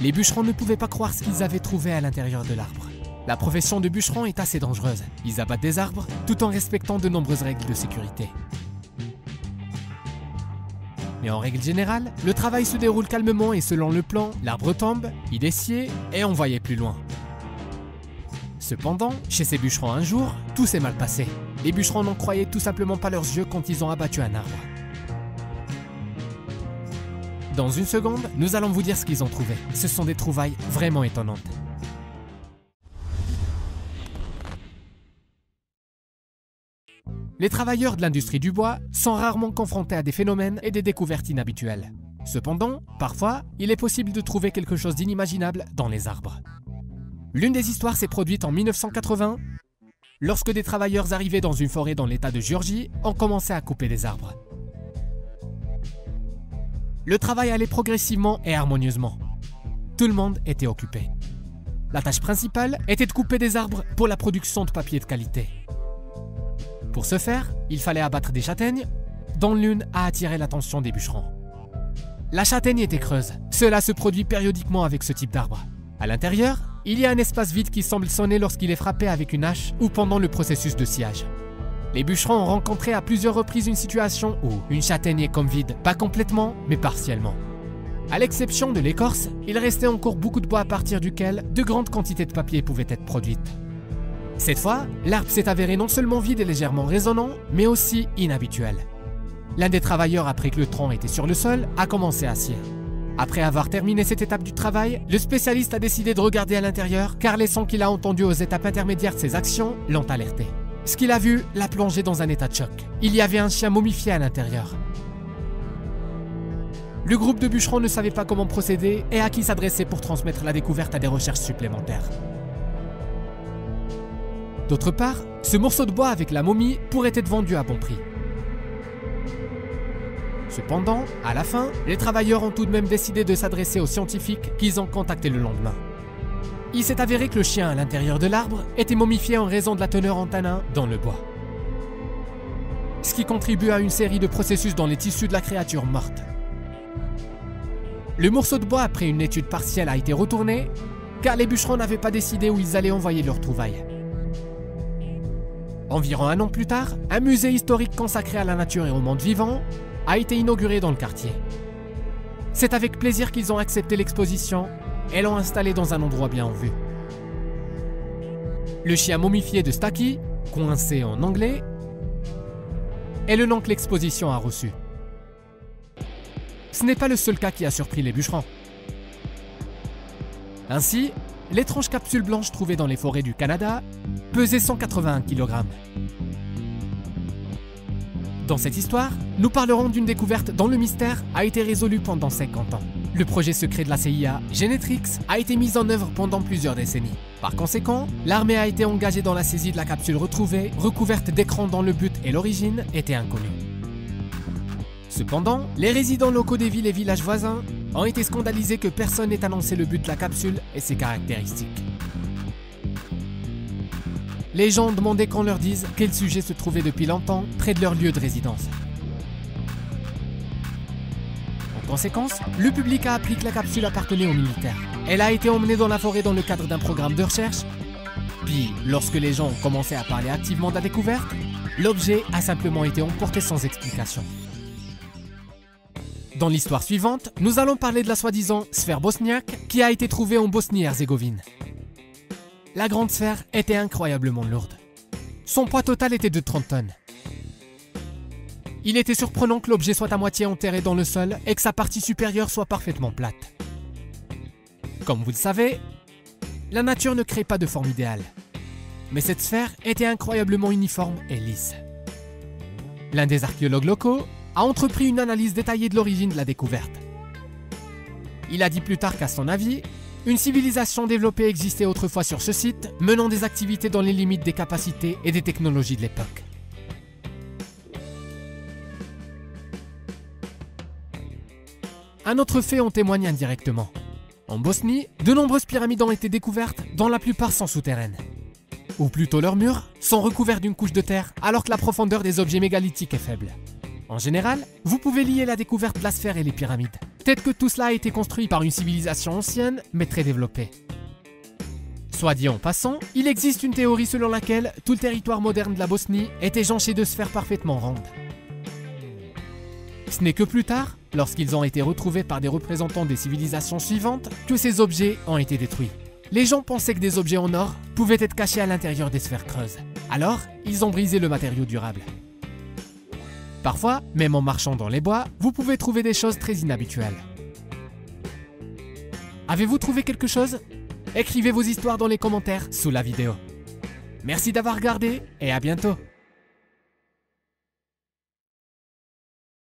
les bûcherons ne pouvaient pas croire ce qu'ils avaient trouvé à l'intérieur de l'arbre. La profession de bûcheron est assez dangereuse. Ils abattent des arbres tout en respectant de nombreuses règles de sécurité. Mais en règle générale, le travail se déroule calmement et selon le plan, l'arbre tombe, il est scié et on voyait plus loin. Cependant, chez ces bûcherons un jour, tout s'est mal passé. Les bûcherons n'en croyaient tout simplement pas leurs yeux quand ils ont abattu un arbre. Dans une seconde, nous allons vous dire ce qu'ils ont trouvé. Ce sont des trouvailles vraiment étonnantes. Les travailleurs de l'industrie du bois sont rarement confrontés à des phénomènes et des découvertes inhabituelles. Cependant, parfois, il est possible de trouver quelque chose d'inimaginable dans les arbres. L'une des histoires s'est produite en 1980, lorsque des travailleurs arrivés dans une forêt dans l'état de Géorgie ont commencé à couper des arbres. Le travail allait progressivement et harmonieusement. Tout le monde était occupé. La tâche principale était de couper des arbres pour la production de papier de qualité. Pour ce faire, il fallait abattre des châtaignes, dont l'une a attiré l'attention des bûcherons. La châtaigne était creuse. Cela se produit périodiquement avec ce type d'arbre. À l'intérieur, il y a un espace vide qui semble sonner lorsqu'il est frappé avec une hache ou pendant le processus de sciage. Les bûcherons ont rencontré à plusieurs reprises une situation où une châtaigne est comme vide, pas complètement, mais partiellement. À l'exception de l'écorce, il restait encore beaucoup de bois à partir duquel de grandes quantités de papier pouvaient être produites. Cette fois, l'arbre s'est avéré non seulement vide et légèrement résonnant, mais aussi inhabituel. L'un des travailleurs, après que le tronc était sur le sol, a commencé à scier. Après avoir terminé cette étape du travail, le spécialiste a décidé de regarder à l'intérieur car les sons qu'il a entendus aux étapes intermédiaires de ses actions l'ont alerté. Ce qu'il a vu l'a plongé dans un état de choc. Il y avait un chien momifié à l'intérieur. Le groupe de bûcherons ne savait pas comment procéder et à qui s'adresser pour transmettre la découverte à des recherches supplémentaires. D'autre part, ce morceau de bois avec la momie pourrait être vendu à bon prix. Cependant, à la fin, les travailleurs ont tout de même décidé de s'adresser aux scientifiques qu'ils ont contactés le lendemain. Il s'est avéré que le chien à l'intérieur de l'arbre était momifié en raison de la teneur en tanin dans le bois. Ce qui contribue à une série de processus dans les tissus de la créature morte. Le morceau de bois, après une étude partielle, a été retourné car les bûcherons n'avaient pas décidé où ils allaient envoyer leurs trouvailles. Environ un an plus tard, un musée historique consacré à la nature et au monde vivant a été inauguré dans le quartier. C'est avec plaisir qu'ils ont accepté l'exposition et l'ont installé dans un endroit bien en vue. Le chien momifié de Stacky, coincé en anglais, est le nom que l'exposition a reçu. Ce n'est pas le seul cas qui a surpris les bûcherons. Ainsi, l'étrange capsule blanche trouvée dans les forêts du Canada pesait 181 kg. Dans cette histoire, nous parlerons d'une découverte dont le mystère a été résolu pendant 50 ans. Le projet secret de la CIA, Genetrix, a été mis en œuvre pendant plusieurs décennies. Par conséquent, l'armée a été engagée dans la saisie de la capsule retrouvée, recouverte d'écrans dont le but et l'origine étaient inconnus. Cependant, les résidents locaux des villes et villages voisins ont été scandalisés que personne n'ait annoncé le but de la capsule et ses caractéristiques. Les gens demandaient qu'on leur dise quel sujet se trouvait depuis longtemps près de leur lieu de résidence. En conséquence, le public a appris que la capsule appartenait aux militaires. Elle a été emmenée dans la forêt dans le cadre d'un programme de recherche. Puis, lorsque les gens ont commencé à parler activement de la découverte, l'objet a simplement été emporté sans explication. Dans l'histoire suivante, nous allons parler de la soi-disant sphère bosniaque qui a été trouvée en Bosnie-Herzégovine. La grande sphère était incroyablement lourde. Son poids total était de 30 tonnes. Il était surprenant que l'objet soit à moitié enterré dans le sol et que sa partie supérieure soit parfaitement plate. Comme vous le savez, la nature ne crée pas de forme idéale. Mais cette sphère était incroyablement uniforme et lisse. L'un des archéologues locaux a entrepris une analyse détaillée de l'origine de la découverte. Il a dit plus tard qu'à son avis, une civilisation développée existait autrefois sur ce site, menant des activités dans les limites des capacités et des technologies de l'époque. Un autre fait en témoigne indirectement. En Bosnie, de nombreuses pyramides ont été découvertes, dont la plupart sont souterraines. Ou plutôt leurs murs sont recouverts d'une couche de terre, alors que la profondeur des objets mégalithiques est faible. En général, vous pouvez lier la découverte de la sphère et les pyramides. Peut-être que tout cela a été construit par une civilisation ancienne, mais très développée. Soit dit en passant, il existe une théorie selon laquelle tout le territoire moderne de la Bosnie était jonché de sphères parfaitement rondes. Ce n'est que plus tard, lorsqu'ils ont été retrouvés par des représentants des civilisations suivantes, que ces objets ont été détruits. Les gens pensaient que des objets en or pouvaient être cachés à l'intérieur des sphères creuses. Alors, ils ont brisé le matériau durable. Parfois, même en marchant dans les bois, vous pouvez trouver des choses très inhabituelles. Avez-vous trouvé quelque chose? Écrivez vos histoires dans les commentaires sous la vidéo. Merci d'avoir regardé et à bientôt.